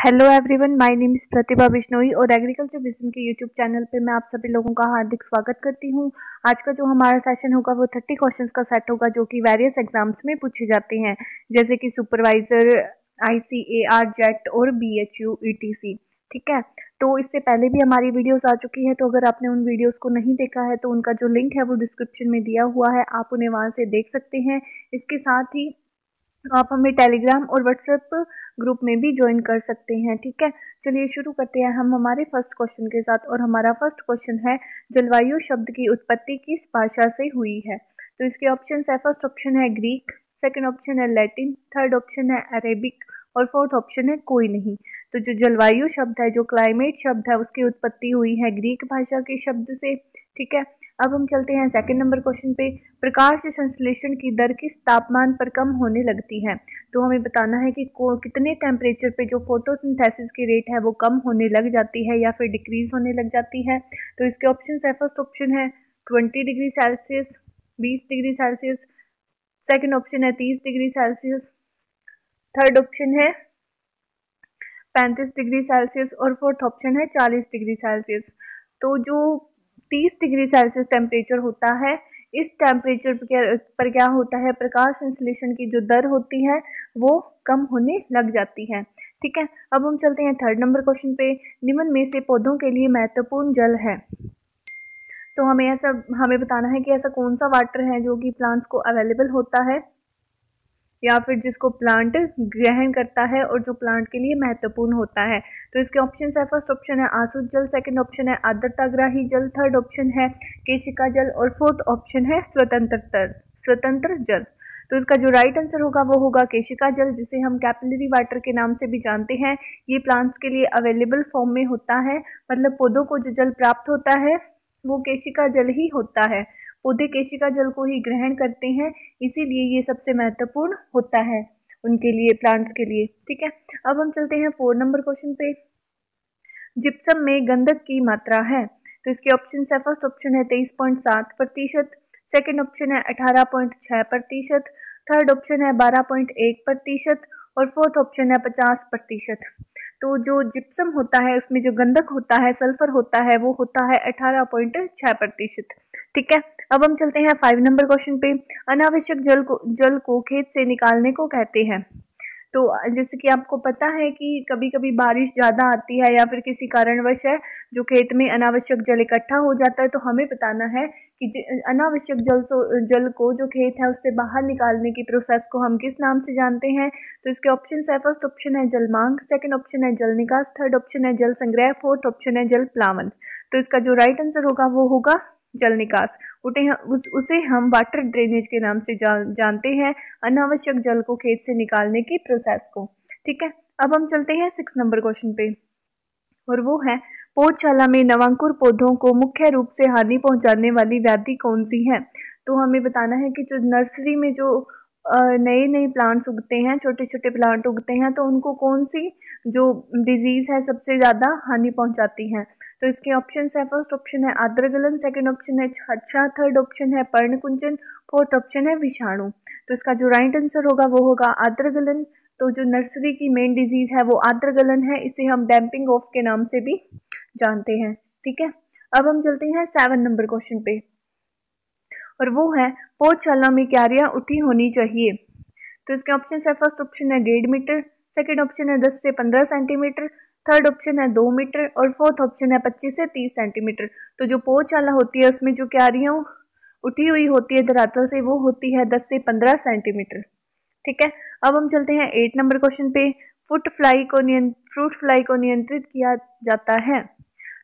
Hello everyone, my name is Pratibha Bishnoi और agriculture vision के YouTube channel पे मैं आप सभी लोगों का हार्दिक स्वागत करती हूँ। आज का जो हमारा सेशन होगा वो 30 क्वेश्चंस का सेट होगा जो कि वेरियस एग्जाम्स में पूछे जाते हैं, जैसे कि सुपरवाइजर, ICAR, जेट और BHU ETC। ठीक है, तो इससे पहले भी हमारी वीडियोस आ चुकी है, तो अगर आपने उन वीडियोस को नहीं देखा है तो उनका जो लिंक है वो डिस्क्रिप्शन में दिया हुआ है, आप उन्हें वहाँ से देख सकते हैं। इसके साथ ही आप हमें टेलीग्राम और व्हाट्सएप ग्रुप में भी ज्वाइन कर सकते हैं। ठीक है, चलिए शुरू करते हैं हम हमारे फर्स्ट क्वेश्चन के साथ। और हमारा फर्स्ट क्वेश्चन है, जलवायु शब्द की उत्पत्ति किस भाषा से हुई है? तो इसके ऑप्शन है, फर्स्ट ऑप्शन है ग्रीक, सेकंड ऑप्शन है लैटिन, थर्ड ऑप्शन है अरेबिक और फोर्थ ऑप्शन है कोई नहीं। तो जो जलवायु शब्द है, जो क्लाइमेट शब्द है, उसकी उत्पत्ति हुई है ग्रीक भाषा के शब्द से। ठीक है, अब हम चलते हैं सेकंड नंबर क्वेश्चन पे। प्रकाश संश्लेषण की दर किस तापमान पर कम होने लगती है? तो हमें बताना है कि कितने टेम्परेचर पे जो फोटोसिंथेसिस की रेट है वो कम होने लग जाती है या फिर डिक्रीज होने लग जाती है। तो इसके ऑप्शन है, फर्स्ट ऑप्शन है 20 degree Celsius, 20 degree Celsius, second option है 30 डिग्री सेल्सियस, थर्ड ऑप्शन है 35 डिग्री सेल्सियस और फोर्थ ऑप्शन है 40 डिग्री सेल्सियस। तो जो 30 डिग्री सेल्सियस टेम्परेचर होता है, इस टेम्परेचर पर क्या होता है, प्रकाश संश्लेषण की जो दर होती है वो कम होने लग जाती है। ठीक है, अब हम चलते हैं थर्ड नंबर क्वेश्चन पे। निम्न में से पौधों के लिए महत्वपूर्ण जल है? तो हमें बताना है कि ऐसा कौन सा वाटर है जो कि प्लांट्स को अवेलेबल होता है या फिर जिसको प्लांट ग्रहण करता है और जो प्लांट के लिए महत्वपूर्ण होता है। तो इसके ऑप्शन है, फर्स्ट ऑप्शन है आसुत जल, सेकंड ऑप्शन है आर्द्रताग्राही जल, थर्ड ऑप्शन है केशिका जल और फोर्थ ऑप्शन है स्वतंत्र जल। तो इसका जो राइट आंसर होगा वो होगा केशिका जल, जिसे हम कैपिलरी वाटर के नाम से भी जानते हैं। ये प्लांट्स के लिए अवेलेबल फॉर्म में होता है, मतलब पौधों को जो जल प्राप्त होता है वो केशिका जल ही होता है। पौधे केशिका जल को ही ग्रहण करते हैं, इसीलिए ये सबसे महत्वपूर्ण होता है उनके लिए, प्लांट्स के लिए। ठीक है, अब हम चलते हैं 4 नंबर क्वेश्चन पे। जिप्सम में गंधक की मात्रा है? तो इसके ऑप्शन है, फर्स्ट ऑप्शन है 23.7%, सेकेंड ऑप्शन है 18.6%, थर्ड ऑप्शन है 12.1% और फोर्थ ऑप्शन है 50%। तो जो जिप्सम होता है उसमें जो गंधक होता है, सल्फर होता है, वो होता है 18.6%। ठीक है, अब हम चलते हैं 5 नंबर क्वेश्चन पे। अनावश्यक जल को खेत से निकालने को कहते हैं। तो जैसे कि आपको पता है कि कभी कभी बारिश ज़्यादा आती है या फिर किसी कारणवश है जो खेत में अनावश्यक जल इकट्ठा हो जाता है, तो हमें बताना है कि अनावश्यक जल को जो खेत है उससे बाहर निकालने की प्रोसेस को हम किस नाम से जानते हैं। तो इसके ऑप्शन है, फर्स्ट ऑप्शन है जलमांग, सेकंड ऑप्शन है जल निकास, थर्ड ऑप्शन है जल संग्रह, फोर्थ ऑप्शन है जल प्लावन। तो इसका जो राइट आंसर होगा वो होगा जल निकास। उसे हम वाटर ड्रेनेज के नाम से जानते हैं, अनावश्यक जल को खेत से निकालने की प्रोसेस को। ठीक है, अब हम चलते हैं 6 नंबर क्वेश्चन पे, और वो है, पौधशाला में नवांकुर पौधों को मुख्य रूप से हानि पहुंचाने वाली व्याधि कौन सी है? तो हमें बताना है कि जो नर्सरी में जो नए नए प्लांट्स उगते हैं, छोटे छोटे प्लांट उगते हैं, तो उनको कौन सी जो डिजीज है सबसे ज़्यादा हानि पहुंचाती है? तो इसके ऑप्शन है, फर्स्ट ऑप्शन है आर्द्रगलन, सेकंड ऑप्शन है छाछा, थर्ड ऑप्शन है पर्णकुंचन, फोर्थ ऑप्शन है विषाणु। तो इसका जो राइट आंसर होगा वो होगा आर्द्रगलन। तो जो नर्सरी की मेन डिजीज है वो आर्द्रगलन है, इसे हम डैम्पिंग ऑफ के नाम से भी जानते हैं। ठीक है, अब हम चलते हैं 7 नंबर क्वेश्चन पे, और वो है, पौधशाला में क्यारियां उठी होनी चाहिए? तो इसके ऑप्शन है, फर्स्ट ऑप्शन है 1.5 मीटर, सेकेंड ऑप्शन है 10 से 15 सेंटीमीटर, थर्ड ऑप्शन है 2 मीटर और फोर्थ ऑप्शन है 25 से 30 सेंटीमीटर। तो जो पौधशाला होती है उसमें जो क्यारियां उठी हुई होती है धरातल से वो होती है 10 से 15 सेंटीमीटर। ठीक है, अब हम चलते हैं 8 नंबर क्वेश्चन पे। फ्रूट फ्लाई को नियंत्रित किया जाता है?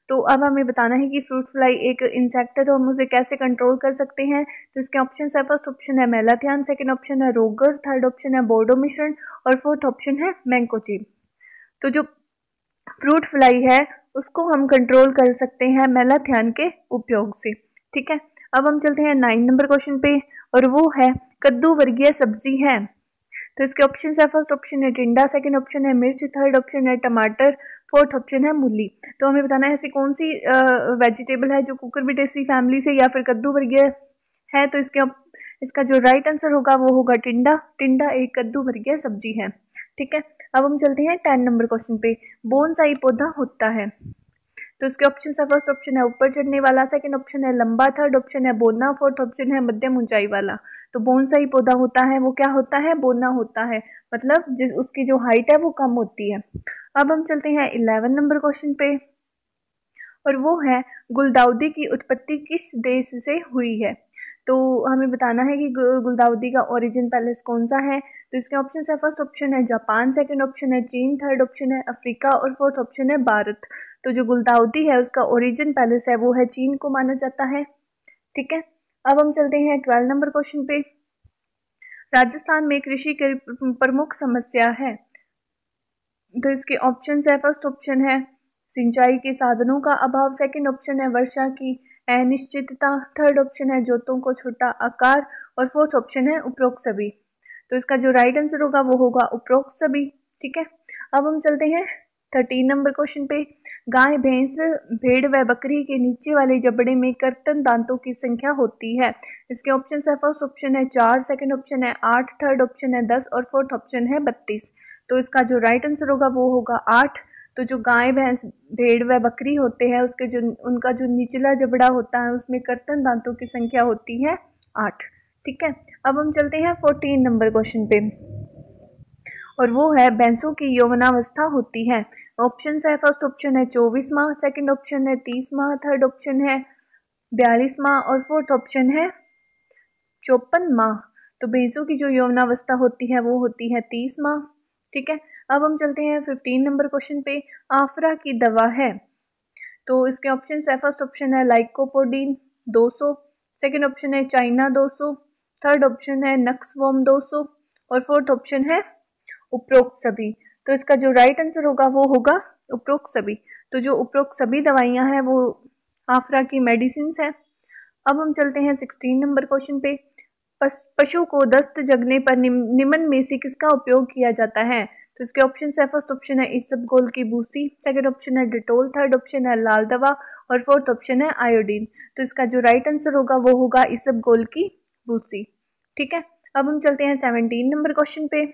तो अब हमें बताना है कि फ्रूट फ्लाई एक इंसेक्ट है, तो हम उसे कैसे कंट्रोल कर सकते हैं। तो इसके ऑप्शन है, फर्स्ट ऑप्शन है मेलाथियान, सेकंड ऑप्शन है रोगर, थर्ड ऑप्शन है बोर्डो मिश्रण और फोर्थ ऑप्शन है मैंकोजेब। तो जो फ्रूट फ्लाई है उसको हम कंट्रोल कर सकते हैं मेलाथियान के उपयोग से। ठीक है, अब हम चलते हैं 9 नंबर क्वेश्चन पे, और वो है, कद्दू वर्गीय सब्जी है? तो इसके ऑप्शन है, फर्स्ट ऑप्शन है टिंडा, सेकंड ऑप्शन है मिर्च, थर्ड ऑप्शन है टमाटर, फोर्थ ऑप्शन है मूली। तो हमें बताना है ऐसी कौन सी वेजिटेबल है जो कुकुरबिटेसी फैमिली से या फिर कद्दू वर्गीय है। तो इसका जो राइट आंसर होगा वो होगा टिंडा। टिंडा एक कद्दू वर्गीय सब्जी है। ठीक है, अब हम चलते हैं 10 नंबर क्वेश्चन पे। बोनसाई पौधा होता है, तो इसके ऑप्शन है, फर्स्ट ऑप्शन है ऊपर चढ़ने वाला, सेकंड ऑप्शन है लंबा, थर्ड ऑप्शन है बोना, फोर्थ ऑप्शन है मध्यम ऊंचाई वाला। तो बोनसाई पौधा होता है वो क्या होता है, बोना होता है, मतलब जिस उसकी जो हाइट है वो कम होती है। अब हम चलते हैं 11 नंबर क्वेश्चन पे, और वो है गुलदाउदी की उत्पत्ति किस देश से हुई है। तो हमें बताना है कि गुलदाउदी का ओरिजिन पैलेस कौन सा है। तो इसके ऑप्शन है, फर्स्ट ऑप्शन है जापान, सेकंड ऑप्शन है चीन, थर्ड ऑप्शन है अफ्रीका और फोर्थ ऑप्शन है भारत। तो जो गुलदाउदी है उसका ओरिजिन पैलेस है वो है चीन को माना जाता है। ठीक है, अब हम चलते हैं 12 नंबर क्वेश्चन पे। राजस्थान में कृषि की प्रमुख समस्या है। तो इसके ऑप्शन है, फर्स्ट ऑप्शन है सिंचाई के साधनों का अभाव, सेकंड ऑप्शन है वर्षा की अनिश्चितता, थर्ड ऑप्शन है जोतों को छोटा आकार और फोर्थ ऑप्शन है उपरोक्त सभी। तो इसका जो राइट आंसर होगा वो होगा उपरोक्त सभी। ठीक है, अब हम चलते हैं 13 नंबर क्वेश्चन पे। गाय, भैंस, भेड़ व बकरी के नीचे वाले जबड़े में कर्तन दांतों की संख्या होती है। इसके ऑप्शन है, फर्स्ट ऑप्शन है 4, सेकंड ऑप्शन है 8, थर्ड ऑप्शन है 10 और फोर्थ ऑप्शन है 32। तो इसका जो राइट आंसर होगा वो होगा 8। तो जो गाय, भैंस, भेड़ व बकरी होते हैं उसके जो उनका जो निचला जबड़ा होता है उसमें कर्तन दांतों की संख्या होती है 8। ठीक है, अब हम चलते हैं 14 नंबर क्वेश्चन पे, और वो है भैंसों की यौवनावस्था होती है। ऑप्शन है, फर्स्ट ऑप्शन है 24 माह, सेकंड ऑप्शन है 30 माह, थर्ड ऑप्शन है 42 माह और फोर्थ ऑप्शन है 54 माह। तो भैंसों की जो यौवनावस्था होती है वो होती है 30 माह। ठीक है, अब हम चलते हैं 15 नंबर क्वेश्चन पे। आफरा की दवा है, तो इसके ऑप्शन है, फर्स्ट ऑप्शन है लाइकोपोडीन 200, सेकंड ऑप्शन है चाइना 200, थर्ड ऑप्शन है नक्सवॉम 200 और फोर्थ ऑप्शन है उपरोक्त सभी। तो इसका जो राइट आंसर होगा वो होगा उपरोक्त सभी। तो जो उपरोक्त सभी दवाइयां हैं वो आफरा की मेडिसिन है। अब हम चलते हैं 16 नंबर क्वेश्चन पे। पशु को दस्त जगने पर निम्न में से किसका उपयोग किया जाता है। तो इसके ऑप्शन है, फर्स्ट ऑप्शन है इसबगोल की भूसी, सेकंड ऑप्शन है डिटोल, थर्ड ऑप्शन है लाल दवा और फोर्थ ऑप्शन है आयोडीन। तो इसका जो राइट आंसर होगा वो होगा इसबगोल की भूसी। ठीक है, अब हम चलते हैं 17 नंबर क्वेश्चन पे,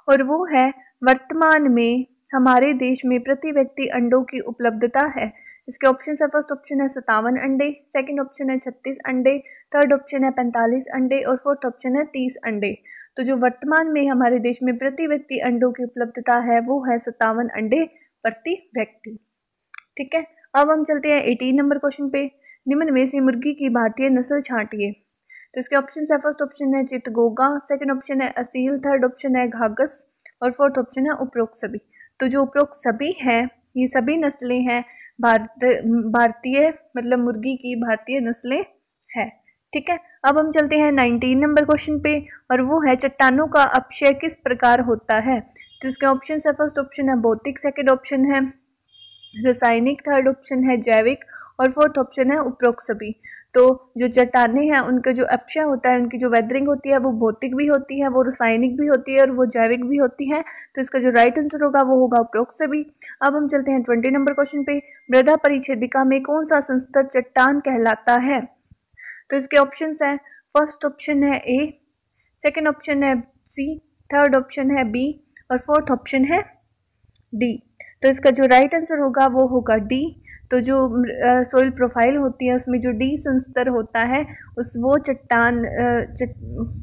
और वो है वर्तमान में हमारे देश में प्रति व्यक्ति अंडों की उपलब्धता है। इसके ऑप्शन है, फर्स्ट ऑप्शन है 57 अंडे, सेकंड ऑप्शन है 36 अंडे, थर्ड ऑप्शन है 45 अंडे और फोर्थ ऑप्शन है 30 अंडे। तो जो वर्तमान में हमारे देश में प्रति व्यक्ति अंडों की उपलब्धता है वो है 57 अंडे प्रति व्यक्ति। ठीक है, अब हम चलते हैं 18 नंबर क्वेश्चन पे। निम्न में से मुर्गी की भारतीय नस्ल छांटिए। तो इसके ऑप्शन है, फर्स्ट ऑप्शन है चितगोगा, सेकंड ऑप्शन है असील, थर्ड ऑप्शन है घाघस और फोर्थ ऑप्शन है उपरोक्त सभी। तो जो उपरोक्त सभी है ये सभी नस्लें हैं भारतीय मतलब मुर्गी की भारतीय नस्लें हैं। ठीक है, अब हम चलते हैं 19 नंबर क्वेश्चन पे, और वो है चट्टानों का अपक्षय किस प्रकार होता है। तो इसके ऑप्शन है, फर्स्ट ऑप्शन है भौतिक, सेकंड ऑप्शन है रासायनिक, थर्ड ऑप्शन है जैविक और फोर्थ ऑप्शन है उपरोक्त सभी। तो जो चट्टानें हैं उनका जो अपक्षय होता है, उनकी जो वेदरिंग होती है वो भौतिक भी होती है, वो रासायनिक भी होती है और वो जैविक भी होती है। तो इसका जो राइट आंसर होगा वो होगा उपरोक्त सभी। अब हम चलते हैं 20 नंबर क्वेश्चन पे। मृदा परिच्छेदिका में कौन सा संस्तर चट्टान कहलाता है। तो इसके ऑप्शन है, फर्स्ट ऑप्शन है ए, सेकेंड ऑप्शन है सी, थर्ड ऑप्शन है बी और फोर्थ ऑप्शन है डी। तो इसका जो राइट आंसर होगा वो होगा डी। तो जो सोइल प्रोफाइल होती है उसमें जो डी संस्तर होता है उस वो चट्टान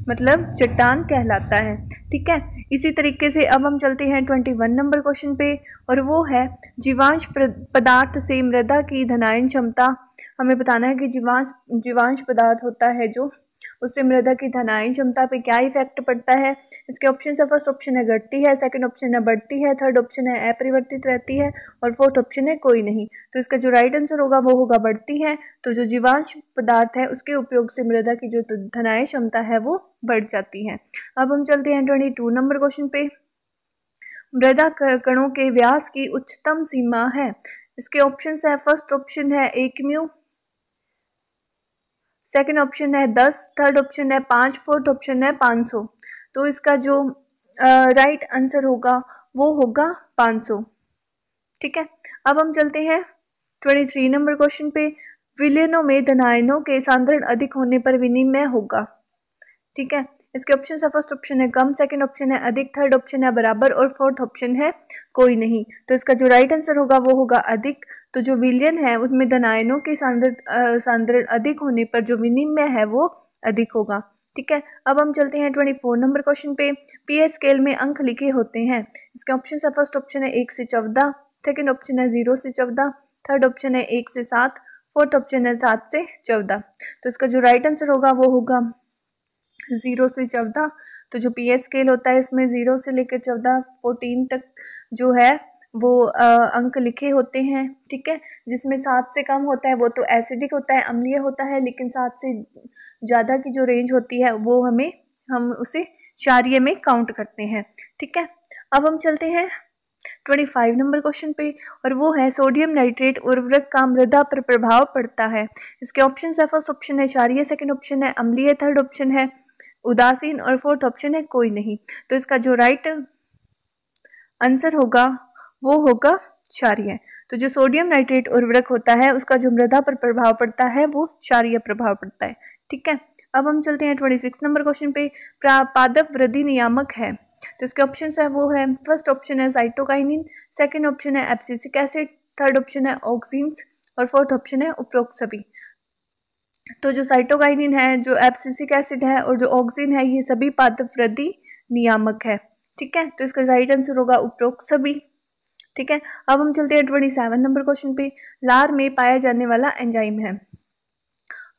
मतलब चट्टान कहलाता है। ठीक है, इसी तरीके से अब हम चलते हैं 21 नंबर क्वेश्चन पे, और वो है जीवांश पदार्थ से मृदा की धनायन क्षमता। हमें बताना है कि जीवांश पदार्थ होता है जो उससे मृदा की धनायन क्षमता पे क्या इफेक्ट पड़ता है। इसके ऑप्शन है, फर्स्ट ऑप्शन है घटती है, सेकंड ऑप्शन है बढ़ती है, थर्ड ऑप्शन है अपरिवर्तित रहती है और फोर्थ ऑप्शन है कोई नहीं। तो इसका जो राइट आंसर होगा वो होगा बढ़ती है। तो जो जीवांश पदार्थ है उसके उपयोग से मृदा की जो धनायन क्षमता है वो बढ़ जाती है। अब हम चलते हैं 22 नंबर क्वेश्चन पे। मृदा कणों के व्यास की उच्चतम सीमा है। इसके ऑप्शन है, फर्स्ट ऑप्शन है 1 म्यू, सेकंड ऑप्शन है 10, थर्ड ऑप्शन है 5, फोर्थ ऑप्शन है 500। तो इसका जो राइट आंसर होगा वो होगा 500। ठीक है, अब हम चलते हैं 23 नंबर क्वेश्चन पे। विलयनों में धनायनों के सांद्रण अधिक होने पर विनिमय होगा। ठीक है, इसके ऑप्शन है, फर्स्ट ऑप्शन है कम, सेकंड ऑप्शन है अधिक, थर्ड ऑप्शन है बराबर और फोर्थ ऑप्शन है कोई नहीं। तो इसका जो राइट आंसर होगा वो होगा अधिक। तो जो विलयन है उसमें धनायनों के सांद्रण अधिक होने पर जो विनिमय है वो अधिक होगा। ठीक है, अब हम चलते हैं 24 नंबर क्वेश्चन पे। पीएस स्केल में अंक लिखे होते हैं। इसके ऑप्शन है, फर्स्ट ऑप्शन है 1 से 14, सेकंड ऑप्शन है 0 से 14, थर्ड ऑप्शन है 1 से 7, फोर्थ ऑप्शन है 7 से 14। तो इसका जो राइट आंसर होगा वो होगा 0 से 14। तो जो पीएस स्केल होता है इसमें 0 से लेकर 14 तक जो है वो अंक लिखे होते हैं। ठीक है, जिसमें 7 से कम होता है वो तो एसिडिक होता है, अम्लीय होता है, लेकिन 7 से ज़्यादा की जो रेंज होती है वो हम उसे क्षारीय में काउंट करते हैं। ठीक है, अब हम चलते हैं 25 नंबर क्वेश्चन पे, और वो है सोडियम नाइट्रेट उर्वरक का मृदा पर प्रभाव पड़ता है। इसके ऑप्शन है, फर्स्ट ऑप्शन है क्षारीय, सेकंड ऑप्शन है अम्लीय, थर्ड ऑप्शन है उदासीन और फोर्थ ऑप्शन है कोई नहीं। तो इसका जो राइट आंसर होगा वो होगा क्षारीय। तो जो सोडियम नाइट्रेट उर्वरक होता है उसका जो मृदा पर प्रभाव पड़ता है वो क्षारीय प्रभाव पड़ता है। ठीक है, अब हम चलते हैं 26 नंबर क्वेश्चन पे। पादप वृद्धि नियामक है। तो इसके ऑप्शन है वो है, फर्स्ट ऑप्शन है साइटोकाइनिन, सेकंड ऑप्शन है एब्सिसिक एसिड, थर्ड ऑप्शन है ऑक्सीन्स और फोर्थ ऑप्शन है उपरोक्त सभी। तो जो साइटोकाइनिन है, जो एब्सिसिक एसिड है और जो ऑक्सीन है, ये सभी पादप वृद्धि नियामक है। ठीक है, तो इसका राइट आंसर होगा उपरोक्त सभी। ठीक है, अब हम चलते हैं 27 नंबर क्वेश्चन पे। लार में पाया जाने वाला एंजाइम है।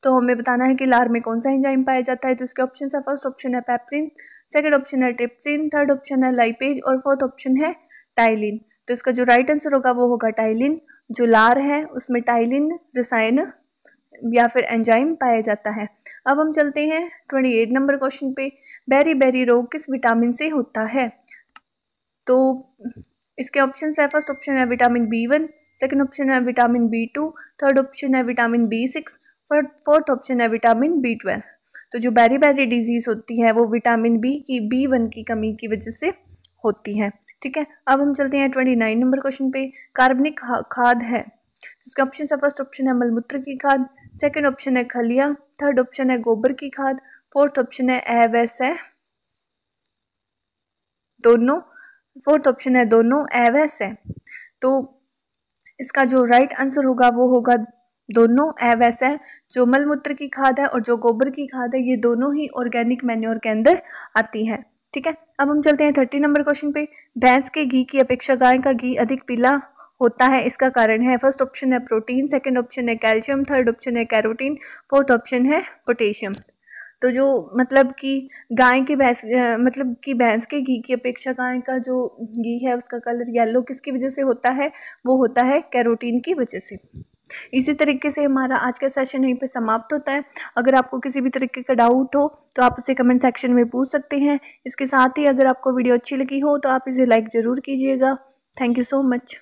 तो हमें बताना है कि लार में कौन सा एंजाइम पाया जाता है। तो इसके ऑप्शन है, फर्स्ट ऑप्शन है पेप्सिन, सेकंड ऑप्शन है ट्रिप्सिन, थर्ड ऑप्शन है लाइपेज और फोर्थ ऑप्शन है टाइलिन। तो इसका जो राइट आंसर होगा वो होगा टाइलिन। जो लार है उसमें टाइलिन रसायन या फिर एंजाइम पाया जाता है। अब हम चलते हैं 28 नंबर क्वेश्चन पे। बेरी बेरी रोग किस विटामिन से होता है। तो इसके ऑप्शन है, फर्स्ट ऑप्शन है विटामिन B1, सेकंड ऑप्शन है विटामिन B2, थर्ड ऑप्शन है विटामिन B6, फोर्थ ऑप्शन है विटामिन B12। तो जो बेरी बेरी डिजीज होती है वो विटामिन B1 की कमी की वजह से होती है। ठीक है, अब हम चलते हैं 29 नंबर क्वेश्चन पे। कार्बनिक खाद है। इसका ऑप्शन है, फर्स्ट ऑप्शन है मलमूत्र की खाद, सेकंड ऑप्शन है खलिया, थर्ड ऑप्शन है गोबर की खाद, फोर्थ ऑप्शन है अवैस है दोनों, फोर्थ ऑप्शन है दोनों अवैस है। तो इसका जो राइट आंसर होगा वो होगा दोनों अवैस है। जो मलमूत्र की खाद है और जो गोबर की खाद है ये दोनों ही ऑर्गेनिक मैन्योर के अंदर आती है। ठीक है, अब हम चलते हैं 30 नंबर क्वेश्चन पे। भैंस के घी की अपेक्षा गाय का घी अधिक पीला होता है, इसका कारण है। फर्स्ट ऑप्शन है प्रोटीन, सेकंड ऑप्शन है कैल्शियम, थर्ड ऑप्शन है कैरोटीन, फोर्थ ऑप्शन है पोटेशियम। तो जो मतलब कि गाय की भैंस के घी की अपेक्षा गाय का जो घी है उसका कलर येलो किसकी वजह से होता है, वो होता है कैरोटीन की वजह से। इसी तरीके से हमारा आज का सेशन यहीं पे समाप्त होता है। अगर आपको किसी भी तरीके का डाउट हो तो आप उसे कमेंट सेक्शन में पूछ सकते हैं। इसके साथ ही अगर आपको वीडियो अच्छी लगी हो तो आप इसे लाइक ज़रूर कीजिएगा। Thank you so much.